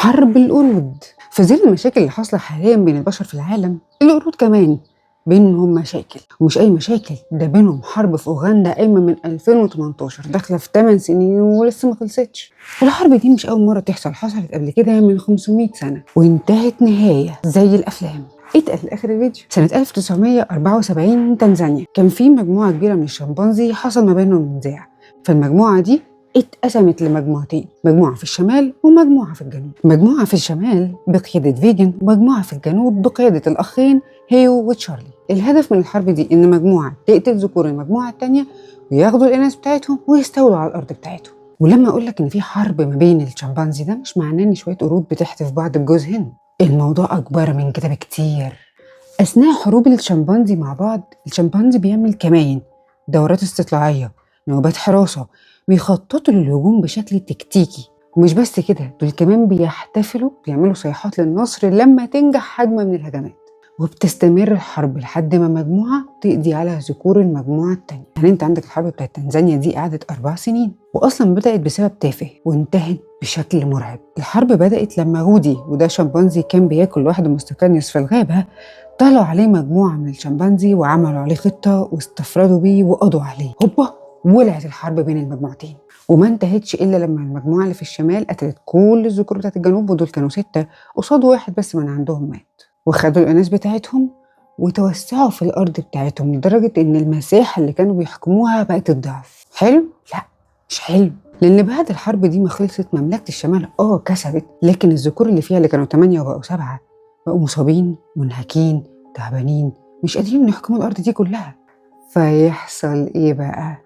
حرب القرود. في ظل المشاكل اللي حاصله حاليا بين البشر في العالم، القرود كمان بينهم مشاكل، ومش اي مشاكل، ده بينهم حرب في اوغندا قايمه من 2018 داخله في 8 سنين ولسه ما خلصتش. والحرب دي مش اول مره تحصل، حصلت قبل كده من 500 سنه وانتهت نهايه زي الافلام. اتقل اخر الفيديو. سنه 1974 تنزانيا كان في مجموعه كبيره من الشمبانزي حصل ما بينهم نزاع، فالمجموعه دي اتقسمت لمجموعتين، مجموعة في الشمال ومجموعة في الجنوب. مجموعة في الشمال بقيادة فيجن ومجموعة في الجنوب بقيادة الأخين هيو وتشارلي. الهدف من الحرب دي إن مجموعة تقتل ذكور المجموعة التانية وياخدوا الإناث بتاعتهم ويستولوا على الأرض بتاعتهم. ولما أقول لك إن في حرب ما بين الشمبانزي ده مش معناه إن شوية قرود بتحتف بعض بجوز هند، الموضوع أكبر من كده بكتير. أثناء حروب الشمبانزي مع بعض، الشمبانزي بيعمل كمائن، دورات استطلاعية، نوبات حراسة، بيخططوا للهجوم بشكل تكتيكي. ومش بس كده، دول كمان بيحتفلوا، بيعملوا صيحات للنصر لما تنجح هجمة من الهجمات. وبتستمر الحرب لحد ما مجموعة تقضي على ذكور المجموعة التانية. يعني انت عندك الحرب بتاعت تنزانيا دي قعدت 4 سنين، وأصلا بدأت بسبب تافه وانتهت بشكل مرعب. الحرب بدأت لما غودي، وده شمبانزي كان بياكل لوحده مستكنس في الغابة، طلعوا عليه مجموعة من الشمبانزي وعملوا عليه خطة واستفردوا بيه وقضوا عليه. هوبا، ولعت الحرب بين المجموعتين، وما انتهتش إلا لما المجموعة اللي في الشمال قتلت كل الذكور بتاعت الجنوب، ودول كانوا 6 قصاد واحد بس من عندهم مات. وخدوا الإناث بتاعتهم وتوسعوا في الأرض بتاعتهم لدرجة إن المساحة اللي كانوا بيحكموها بقت الضعف. حلو؟ لا، مش حلو. لأن بعد الحرب دي ما خلصت، مملكة الشمال كسبت، لكن الذكور اللي فيها اللي كانوا 8 وبقوا 7 بقوا مصابين، منهكين، تعبانين، مش قادرين يحكموا الأرض دي كلها. فيحصل إيه بقى؟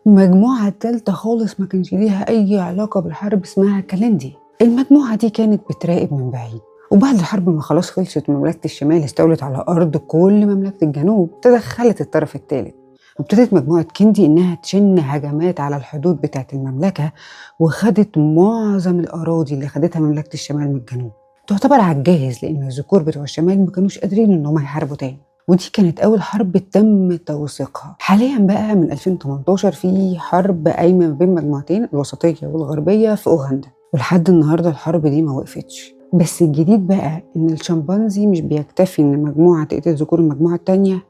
مجموعة تالتة خالص ما كانش ليها أي علاقة بالحرب اسمها كالندي. المجموعة دي كانت بتراقب من بعيد، وبعد الحرب ما خلاص خلصت مملكة الشمال استولت على أرض كل مملكة الجنوب، تدخلت الطرف الثالث، وابتدت مجموعة كيندي إنها تشن هجمات على الحدود بتاعة المملكة، وخدت معظم الأراضي اللي خدتها مملكة الشمال من الجنوب. تعتبر على الجاهز، لأن الذكور بتوع الشمال ما كانوش قادرين إن هم يحاربوا تاني. ودي كانت أول حرب تم توثيقها. حاليا بقى من 2018 في حرب قايمة ما بين مجموعتين، الوسطية والغربية في أوغندا، ولحد النهاردة الحرب دي ما وقفتش. بس الجديد بقى إن الشمبانزي مش بيكتفي إن مجموعة تقتل ذكور المجموعة التانية،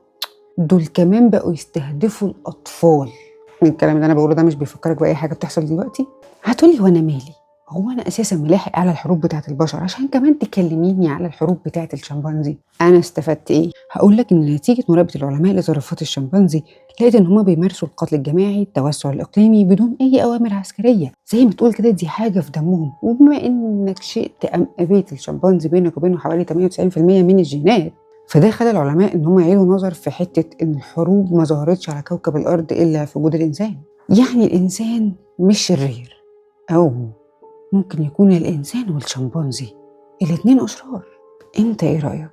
دول كمان بقوا يستهدفوا الأطفال. من الكلام اللي أنا بقوله ده مش بيفكرك بأي حاجة بتحصل دلوقتي؟ هتقولي وأنا مالي؟ هو أنا أساسا ملاحق على الحروب بتاعت البشر عشان كمان تكلميني على الحروب بتاعت الشمبانزي؟ أنا استفدت إيه؟ هقولك إن نتيجة مراقبة العلماء لتصرفات الشمبانزي، لقيت إن هما بيمارسوا القتل الجماعي، التوسع الإقليمي بدون أي أوامر عسكرية، زي ما تقول كده دي حاجة في دمهم. وبما إنك شئت أم أبيت، الشمبانزي بينك وبينه حوالي 98% من الجينات، فده خلى العلماء إن هم يعيدوا نظر في حتة إن الحروب ما ظهرتش على كوكب الأرض إلا في وجود الإنسان. يعني الإنسان مش شرير، أو ممكن يكون الإنسان والشمبانزي الاتنين أشرار. أنت إيه رأيك؟